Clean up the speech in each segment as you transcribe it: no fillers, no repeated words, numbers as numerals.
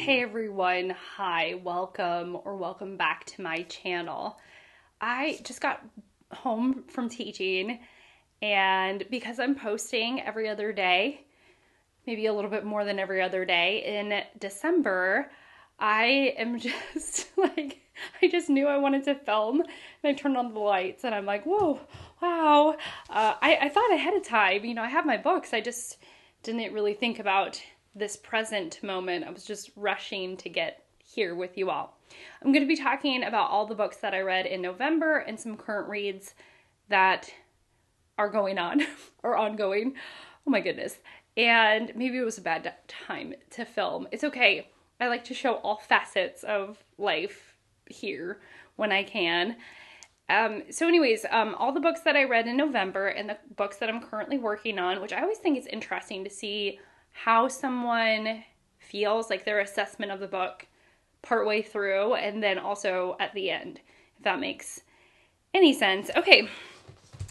Hey everyone, hi, welcome back to my channel. I just got home from teaching, and because I'm posting every other day, maybe a little bit more than every other day in December, I am just like, I just knew I wanted to film, and I turned on the lights and I'm like, whoa, wow. I thought ahead of time, I have my books, I just didn't really think about this present moment. I was just rushing to get here with you all. I'm going to be talking about all the books that I read in November and some current reads that are going on or ongoing. Oh my goodness. And maybe it was a bad time to film. It's okay. I like to show all facets of life here when I can. So anyways, all the books that I read in November and the books that I'm currently working on, which I always think is interesting to see how someone feels, like their assessment of the book partway through and then also at the end, if that makes any sense. Okay,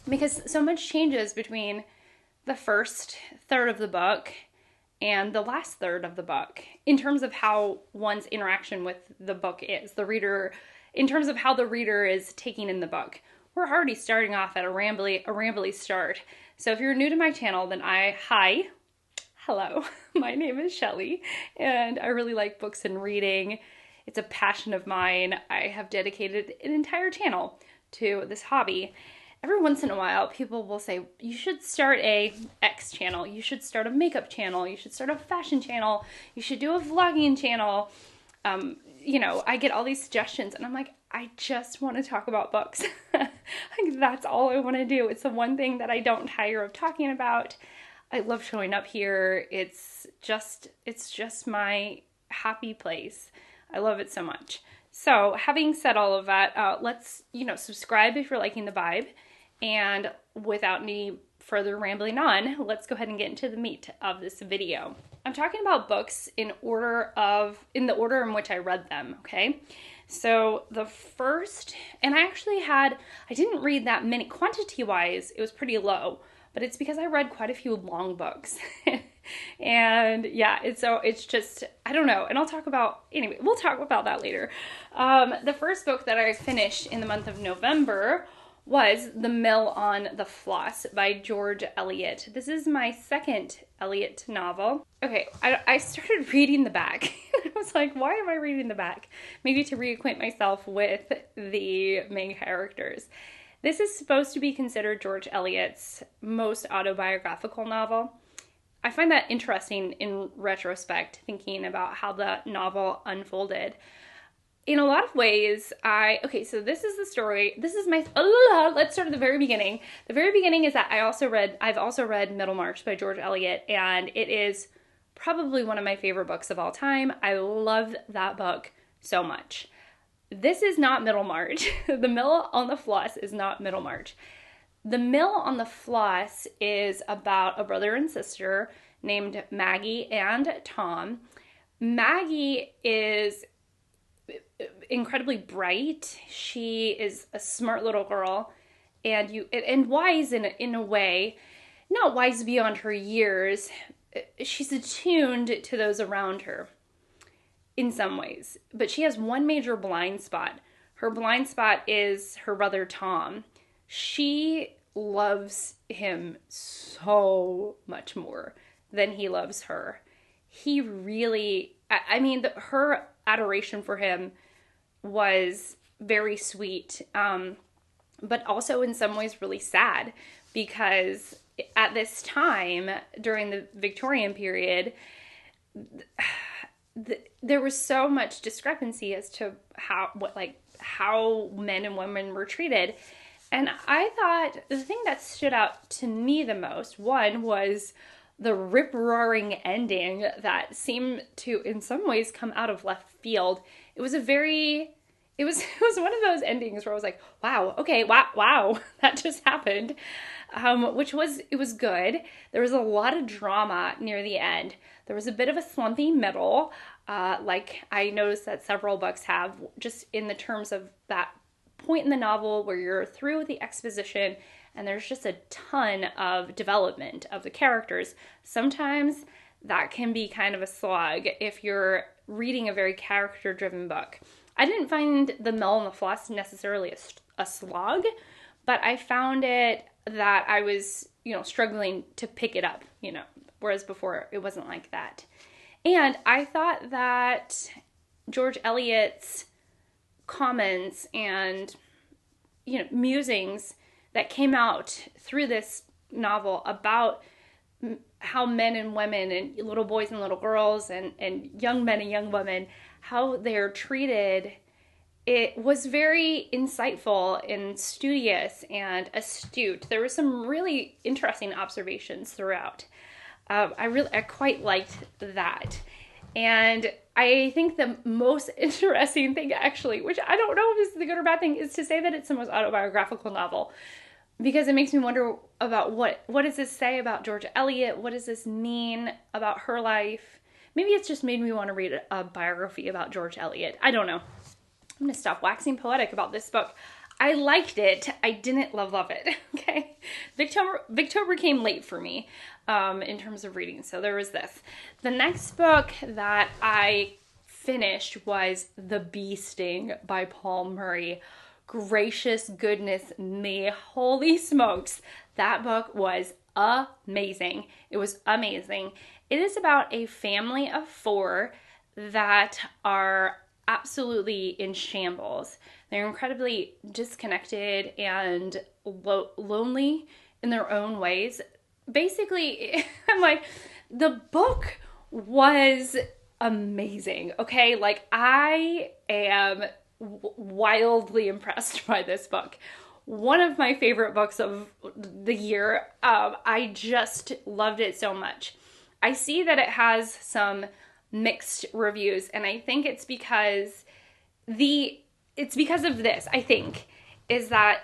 because so much changes between the first third of the book and the last third of the book in terms of how one's interaction with the book is, the reader, in terms of how the reader is taking in the book. We're already starting off at a rambly start. So if you're new to my channel, then hello, my name is Shelly, and I really like books and reading. It's a passion of mine. I have dedicated an entire channel to this hobby. Every once in a while, people will say, you should start a X channel, you should start a makeup channel, you should start a fashion channel, you should do a vlogging channel. I get all these suggestions, and I'm like, I just want to talk about books. Like, that's all I want to do. It's the one thing that I don't tire of talking about. I love showing up here. It's just my happy place. I love it so much. So having said all of that, let's, subscribe if you're liking the vibe. And without any further rambling on, let's go ahead and get into the meat of this video. I'm talking about books in the order in which I read them, okay? So the first, and I didn't read that many, quantity-wise, it was pretty low. But it's because I read quite a few long books. And yeah, it's just, I don't know. And we'll talk about that later. The first book that I finished in the month of November was The Mill on the Floss by George Eliot. This is my second Eliot novel. Okay, I started reading the back. I was like, why am I reading the back? Maybe to reacquaint myself with the main characters. This is supposed to be considered George Eliot's most autobiographical novel. I find that interesting in retrospect, thinking about how the novel unfolded. In a lot of ways, so this is the story. This is let's start at the very beginning. The very beginning is that I've also read Middlemarch by George Eliot, and it is probably one of my favorite books of all time. I love that book so much. This is not Middlemarch. The Mill on the Floss is not Middlemarch. The Mill on the Floss is about a brother and sister named Maggie and Tom. Maggie is incredibly bright. She is a smart little girl and wise in a way, not wise beyond her years. She's attuned to those around her in some ways, but she has one major blind spot. Her blind spot is her brother Tom. She loves him so much more than he loves her. He really, her adoration for him was very sweet, but also in some ways really sad, because at this time during the Victorian period, there was so much discrepancy as to how men and women were treated. And I thought the thing that stood out to me the most, one, was the rip-roaring ending that seemed to, in some ways, come out of left field. It was one of those endings where I was like, wow, okay, wow, that just happened. It was good. There was a lot of drama near the end. There was a bit of a slumpy middle, like I noticed that several books have, just in the terms of that point in the novel where you're through the exposition and there's just a ton of development of the characters. Sometimes that can be kind of a slog if you're reading a very character-driven book. I didn't find The Mill and the Floss necessarily a slog, but I found it that I was, struggling to pick it up, whereas before it wasn't like that. And I thought that George Eliot's comments and, musings that came out through this novel about how men and women and little boys and little girls and young men and young women, how they're treated, it was very insightful and studious and astute. There were some really interesting observations throughout. I quite liked that. And I think the most interesting thing, actually, which I don't know if this is a good or bad thing, is to say that it's the most autobiographical novel. Because it makes me wonder about what does this say about George Eliot? What does this mean about her life? Maybe it's just made me want to read a biography about George Eliot. I don't know. I'm going to stop waxing poetic about this book. I liked it. I didn't love it. Okay. Booktuber came late for me in terms of reading. So there was this. The next book that I finished was The Bee Sting by Paul Murray. Gracious goodness me. Holy smokes. That book was amazing. It was amazing. It is about a family of 4 that are absolutely in shambles. They're incredibly disconnected and lonely in their own ways. Basically, I'm like, the book was amazing. Okay, like I am wildly impressed by this book. One of my favorite books of the year. I just loved it so much. I see that it has some mixed reviews, and I think it's because of this, I think, is that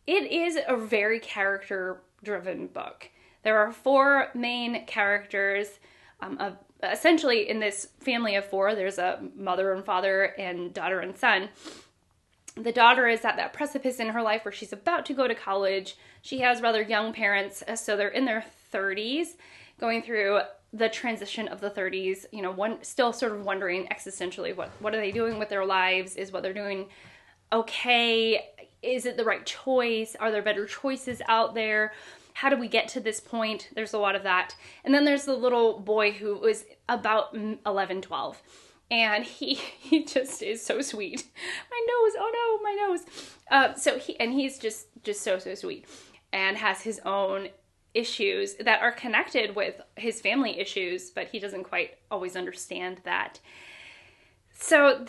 it is a very character-driven book. There are 4 main characters. Essentially, in this family of 4, there's a mother and father and daughter and son. The daughter is at that precipice in her life where she's about to go to college. She has rather young parents, so they're in their 30s, going through the transition of the 30s, still sort of wondering existentially, what are they doing with their lives? Is what they're doing okay? Is it the right choice? Are there better choices out there? How do we get to this point? There's a lot of that. And then there's the little boy who was about 11, 12. And he just is so sweet. My nose, oh no, my nose. He's just so sweet and has his own issues that are connected with his family issues, but he doesn't quite always understand that. So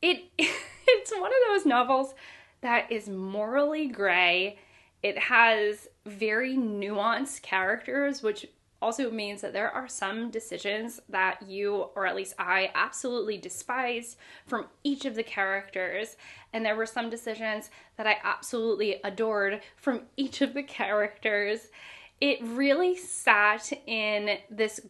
it's one of those novels that is morally gray. It has very nuanced characters, which also means that there are some decisions that you, or at least I, absolutely despised from each of the characters. And there were some decisions that I absolutely adored from each of the characters. It really sat in this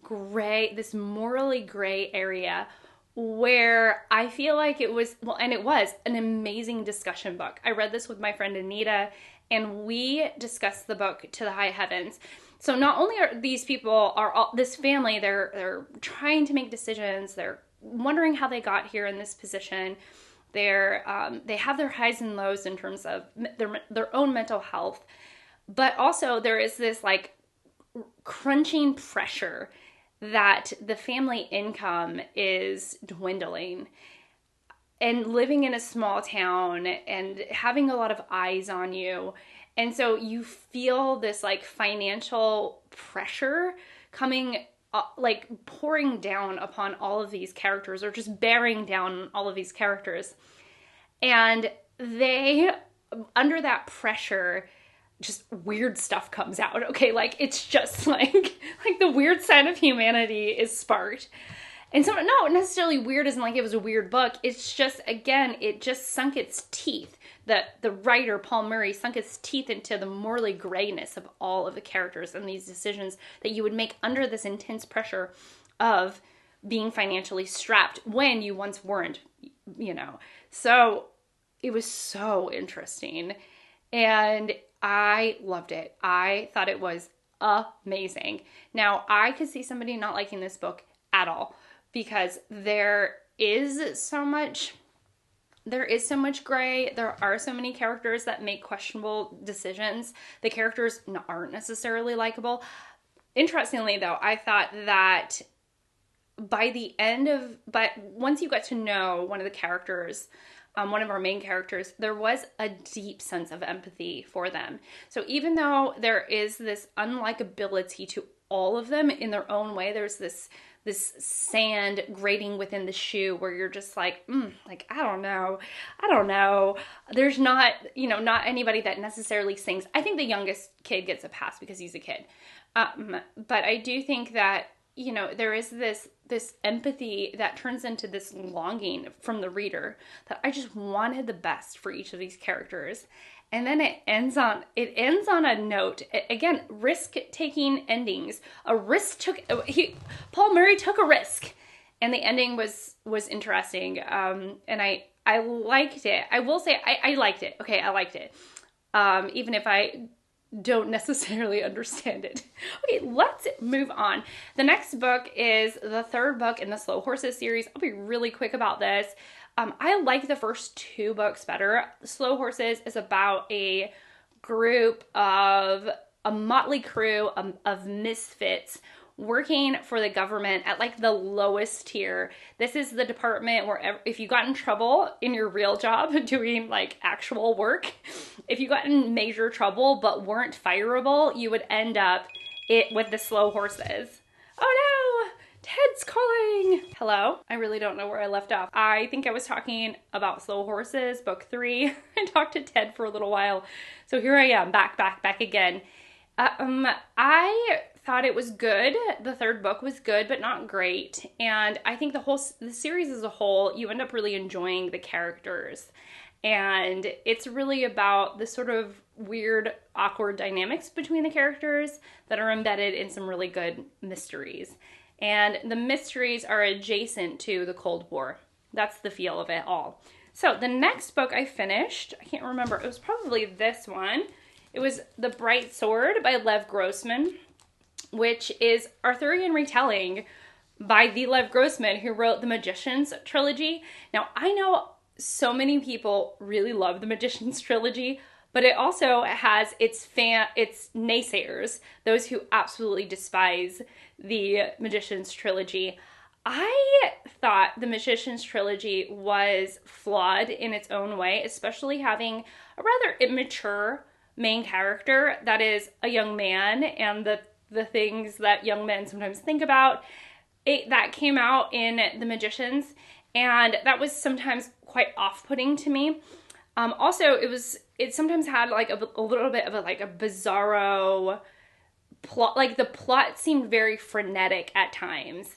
morally gray area where I feel like it was an amazing discussion book. I read this with my friend Anita, and we discussed the book to the high heavens. So not only are these people, this family, they're trying to make decisions, they're wondering how they got here in this position, they have their highs and lows in terms of their own mental health, but also there is this like crunching pressure that the family income is dwindling. And living in a small town and having a lot of eyes on you. And so you feel this like financial pressure coming, like pouring down upon all of these characters, or just bearing down on all of these characters. And they, under that pressure, just weird stuff comes out. Okay, like it's just like the weird side of humanity is sparked. And so, not necessarily weird isn't like it was a weird book. It's just, again, it just sunk its teeth. The writer, Paul Murray, sunk its teeth into the morally grayness of all of the characters and these decisions that you would make under this intense pressure of being financially strapped when you once weren't, So it was so interesting. And I loved it. I thought it was amazing. Now, I could see somebody not liking this book at all. because there is so much gray. There are so many characters that make questionable decisions. The characters aren't necessarily likable. Interestingly, though, I thought that but once you got to know one of the characters, one of our main characters, there was a deep sense of empathy for them. So even though there is this unlikability to all of them in their own way, there's this sand grating within the shoe where you're just like, I don't know. There's not anybody that necessarily sings. I think the youngest kid gets a pass because he's a kid. But I do think that, there is this empathy that turns into this longing from the reader that I just wanted the best for each of these characters. And then it ends on a note. Again, risk-taking endings. Paul Murray took a risk, and the ending was interesting. And I liked it. I will say I liked it. Okay, I liked it. Even if I don't necessarily understand it. Okay, let's move on. The next book is the third book in the Slow Horses series. I'll be really quick about this. I like the first two books better. Slow Horses is about a motley crew of misfits working for the government at like the lowest tier. This is the department where if you got in trouble in your real job doing like actual work, if you got in major trouble but weren't fireable, you would end up with the Slow Horses. Oh no! Ted's calling! Hello? I really don't know where I left off. I think I was talking about Slow Horses, book 3. I talked to Ted for a little while. So here I am, back again. I thought it was good. The third book was good, but not great. And I think the series as a whole, you end up really enjoying the characters. And it's really about the sort of weird, awkward dynamics between the characters that are embedded in some really good mysteries. And the mysteries are adjacent to the Cold War. That's the feel of it all. So the next book I finished, I can't remember, it was probably this one. It was The Bright Sword by Lev Grossman, which is Arthurian retelling by the Lev Grossman who wrote the Magician's trilogy. Now, I know so many people really love the Magician's trilogy, but it also has its naysayers, those who absolutely despise the Magician's trilogy. I thought the Magician's trilogy was flawed in its own way, especially having a rather immature main character that is a young man, and the things that young men sometimes think about. That came out in The Magicians, and that was sometimes quite off-putting to me. Also, it sometimes had like a little bit of a bizarro plot. Like the plot seemed very frenetic at times,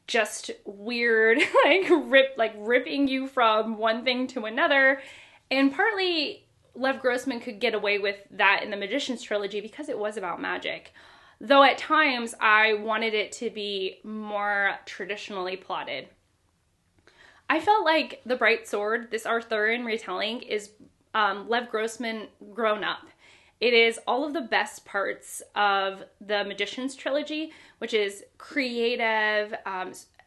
just weird, ripping you from one thing to another. And partly Lev Grossman could get away with that in the Magician's trilogy because it was about magic. Though at times I wanted it to be more traditionally plotted. I felt like The Bright Sword, this Arthurian retelling, is Lev Grossman grown up. It is all of the best parts of the Magician's trilogy, which is creative,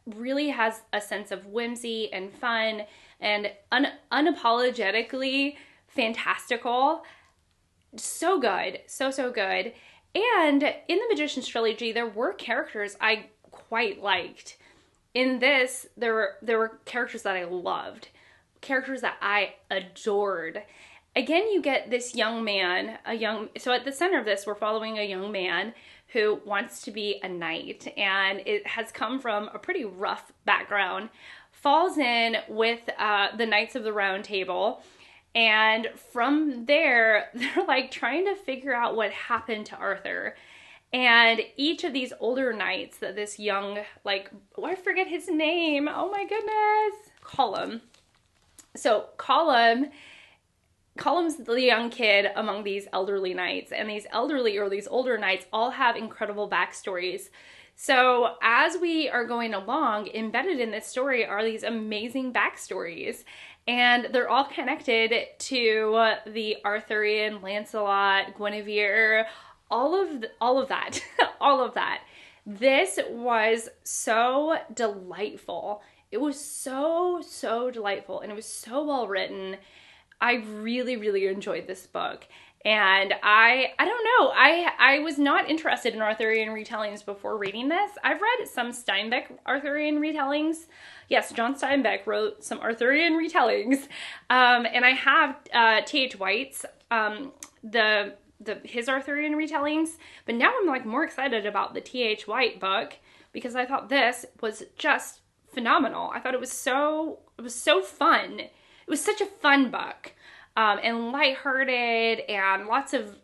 really has a sense of whimsy and fun, and unapologetically fantastical. So good. So good. And in the Magician's trilogy, there were characters I quite liked. In this, there were characters that I loved, characters that I adored. Again, you get this young man, so at the center of this, we're following a young man who wants to be a knight, and it has come from a pretty rough background, falls in with the Knights of the Round Table, and from there, they're like trying to figure out what happened to Arthur. And each of these older knights that this young, I forget his name. Oh my goodness. Colum. So Colum's the young kid among these elderly knights. And these older knights all have incredible backstories. So as we are going along, embedded in this story are these amazing backstories. And they're all connected to the Arthurian, Lancelot, Guinevere, all of that, all of that. This was so delightful. It was so delightful, and it was so well written. I really enjoyed this book. And I don't know, I was not interested in Arthurian retellings before reading this. I've read some Steinbeck Arthurian retellings. Yes, John Steinbeck wrote some Arthurian retellings. And I have T.H. White's, his Arthurian retellings. But now I'm like more excited about the T.H. White book because I thought this was just phenomenal. I thought it was so fun. It was such a fun book. And lighthearted, and lots of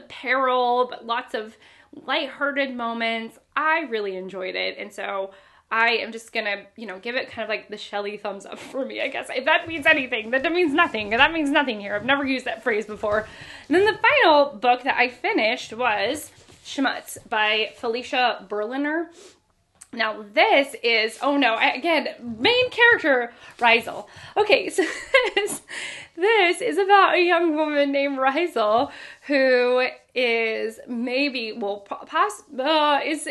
peril, but lots of lighthearted moments. I really enjoyed it, and so I am just gonna, give it kind of like the Shelley thumbs up for me, I guess. If that means anything, that means nothing. That means nothing here. I've never used that phrase before. And then the final book that I finished was Schmutz by Felicia Berliner. Now this is, main character, Rachelle. Okay, so this is about a young woman named Rachelle who is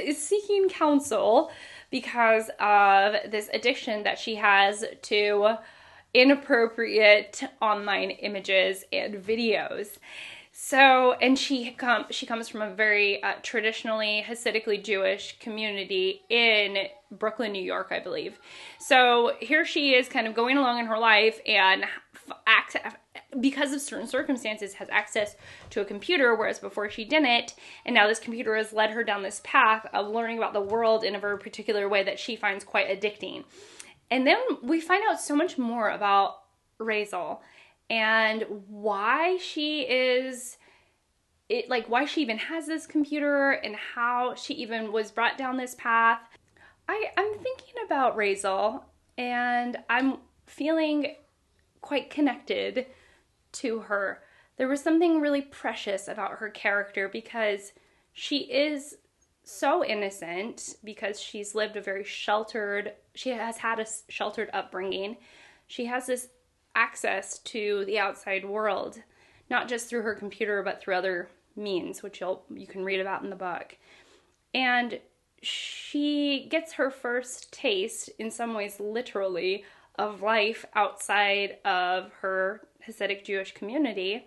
is seeking counsel because of this addiction that she has to inappropriate online images and videos. So, and she comes from a very traditionally Hasidically Jewish community in Brooklyn, New York, I believe. So here she is kind of going along in her life and because of certain circumstances has access to a computer, whereas before she didn't. And now this computer has led her down this path of learning about the world in a very particular way that she finds quite addicting. And then we find out so much more about Rachelle and why she why she even has this computer and how she even was brought down this path. I'm thinking about Rachelle and I'm feeling quite connected to her. There was something really precious about her character because she is so innocent, because she's lived she has had a sheltered upbringing. She has this access to the outside world, not just through her computer, but through other means, which you can read about in the book. And she gets her first taste, in some ways literally, of life outside of her Hasidic Jewish community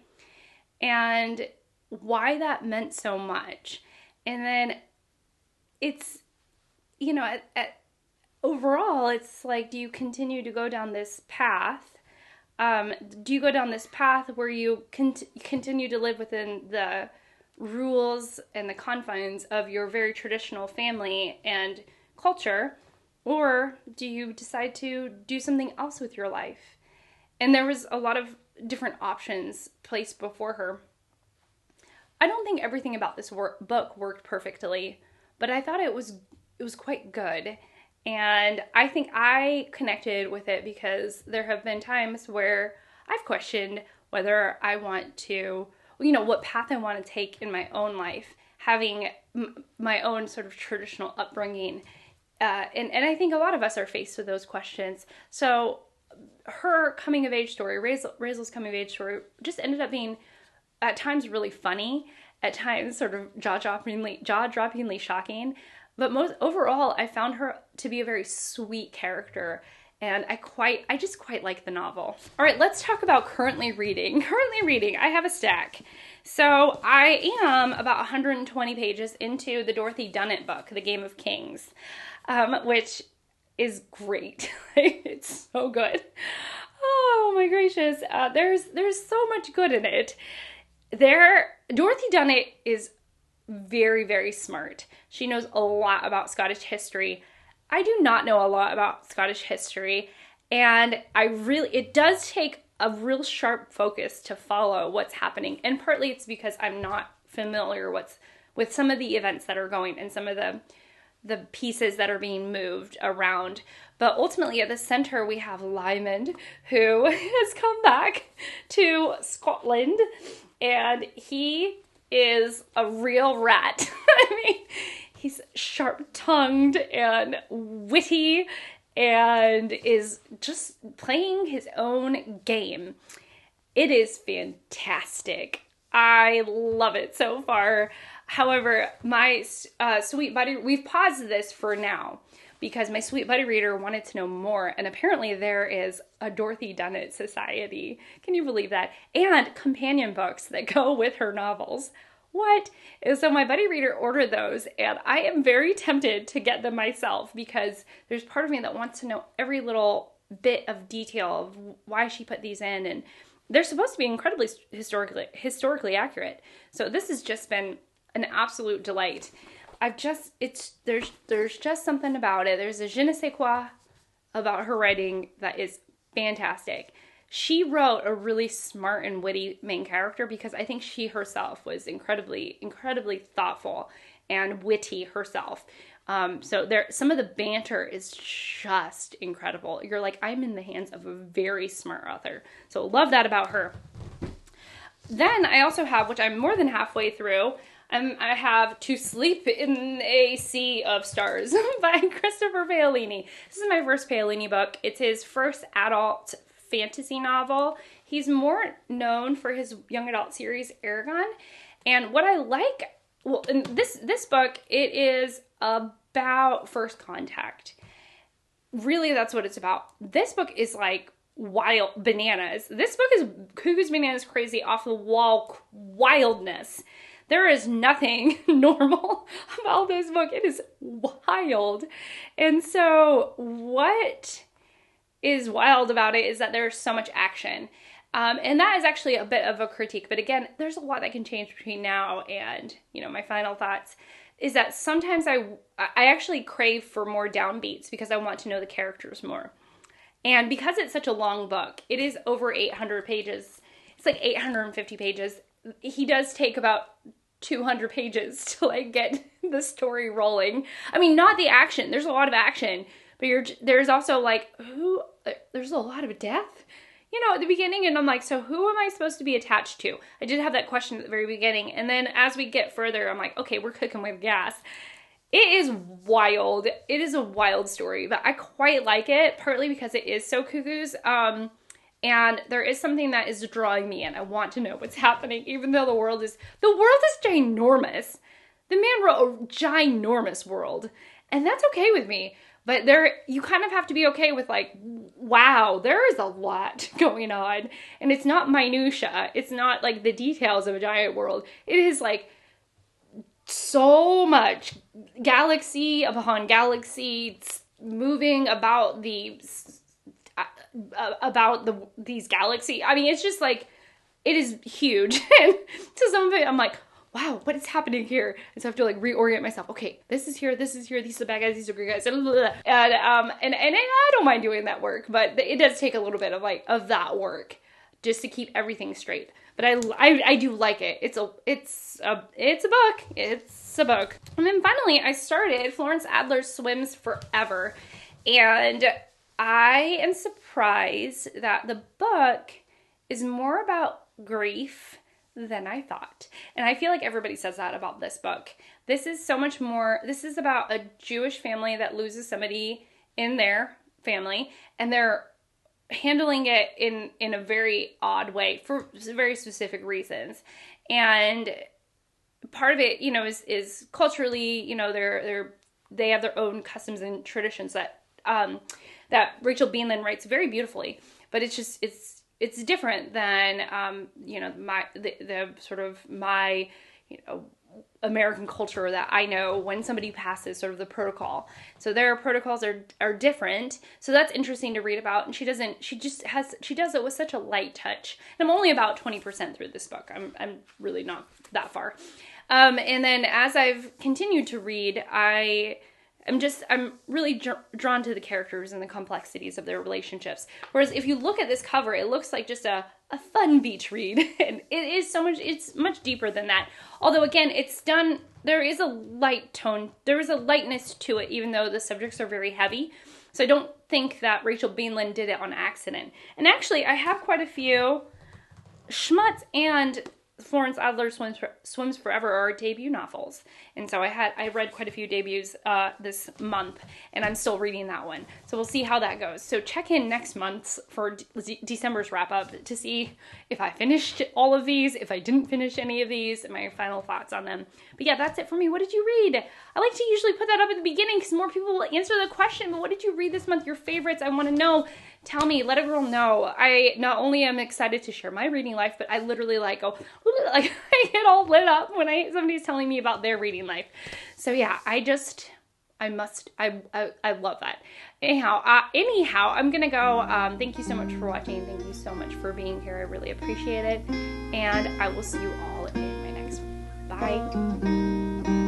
and why that meant so much. And then it's, overall, it's like, do you continue to go down this path? Do you go down this path where you continue to live within the rules and the confines of your very traditional family and culture? Or do you decide to do something else with your life? And there was a lot of different options placed before her. I don't think everything about this book worked perfectly, but I thought it was quite good. And I think I connected with it because there have been times where I've questioned whether I want to, what path I want to take in my own life, having my own sort of traditional upbringing. And I think a lot of us are faced with those questions. So her coming of age story, Rachelle's coming of age story, just ended up being at times really funny, at times sort of jaw-droppingly shocking. But overall, I found her to be a very sweet character, and I just quite like the novel. All right, let's talk about currently reading. I have a stack. So I am about 120 pages into the Dorothy Dunnett book, The Game of Kings, which is great. It's so good. Oh my gracious. There's so much good in it. Dorothy Dunnett is very, very smart. She knows a lot about Scottish history. I do not know a lot about Scottish history, and it does take a real sharp focus to follow what's happening. And partly it's because I'm not familiar with some of the events that are going and some of the pieces that are being moved around. But ultimately at the center we have Lyman, who has come back to Scotland, and he is a real rat. I mean, he's sharp-tongued and witty and is just playing his own game. It is fantastic. I love it so far. However, my sweet buddy, we've paused this for now because my sweet buddy reader wanted to know more, and apparently there is a Dorothy Dunnett Society. Can you believe that? And companion books that go with her novels. What? And so my buddy reader ordered those, and I am very tempted to get them myself because there's part of me that wants to know every little bit of detail of why she put these in, and they're supposed to be incredibly historically accurate. So this has just been an absolute delight. There's just something about it. There's a je ne sais quoi about her writing that is fantastic. She wrote a really smart and witty main character because I think she herself was incredibly thoughtful and witty herself. So some of the banter is just incredible. You're like, I'm in the hands of a very smart author. So love that about her. Then I also have, which I'm more than halfway through, I have To Sleep in a Sea of Stars by Christopher Paolini. This is my first Paolini book. It's his first adult fantasy novel. He's more known for his young adult series, Aragon. And what I like, well, in this book, it is about first contact. Really, that's what it's about. This book is like wild bananas. This book is cuckoo's bananas crazy, off the wall wildness. There is nothing normal about this book. It is wild. And so what is wild about it is that there's so much action. And that is actually a bit of a critique. But again, there's a lot that can change between now and, my final thoughts is that sometimes I actually crave for more downbeats because I want to know the characters more. And because it's such a long book, it is over 800 pages. It's like 850 pages. He does take about 200 pages to get the story rolling. I mean, not the action. There's a lot of action, but there's also there's a lot of death, at the beginning. And I'm like, so who am I supposed to be attached to? I did have that question at the very beginning. And then as we get further, I'm like, okay, we're cooking with gas. It is wild. It is a wild story, but I quite like it, partly because it is so cuckoos. And there is something that is drawing me in. I want to know what's happening, even though the world is ginormous. The man wrote a ginormous world, and that's okay with me. But you kind of have to be okay with wow, there is a lot going on. And it's not minutia. It's not like the details of a giant world. It is so much galaxy upon galaxy moving about these galaxy. I mean, it's just it is huge. And to some of it, I'm like, wow, what is happening here? And so I have to reorient myself. Okay, this is here, these are the bad guys, these are good guys, and I don't mind doing that work, but it does take a little bit of that work just to keep everything straight. But I do like it. It's a book. It's a book. And then finally, I started Florence Adler's Swims Forever, and I am surprised that the book is more about grief than I thought. And I feel like everybody says that about this book. This is so much more. This is about a Jewish family that loses somebody in their family, and they're handling it in a very odd way for very specific reasons. And part of it, is culturally, they have their own customs and traditions that Rachel Beanland writes very beautifully. But it's just it's different than the sort of my American culture that I know when somebody passes, sort of the protocol. So their protocols are different. So that's interesting to read about. And she does it with such a light touch. And I'm only about 20% through this book. I'm really not that far. And then as I've continued to read, I'm really drawn to the characters and the complexities of their relationships. Whereas if you look at this cover, it looks like just a fun beach read. And it's much deeper than that. Although again, there is a light tone, there is a lightness to it, even though the subjects are very heavy. So I don't think that Rachel Beanland did it on accident. And actually, I have quite a few. Schmutz and Florence Adler Swims Forever are debut novels. And so I read quite a few debuts this month, and I'm still reading that one. So we'll see how that goes. So check in next month for December's wrap up to see if I finished all of these, if I didn't finish any of these, and my final thoughts on them. But yeah, that's it for me. What did you read? I like to usually put that up at the beginning because more people will answer the question, but what did you read this month? Your favorites? I want to know. Tell me, let a girl know. I not only am excited to share my reading life, but I literally like go, like I get all lit up when somebody's telling me about their reading life. So yeah, I love that. Anyhow, I'm gonna go. Thank you so much for watching. Thank you so much for being here. I really appreciate it. And I will see you all in my next one. Bye.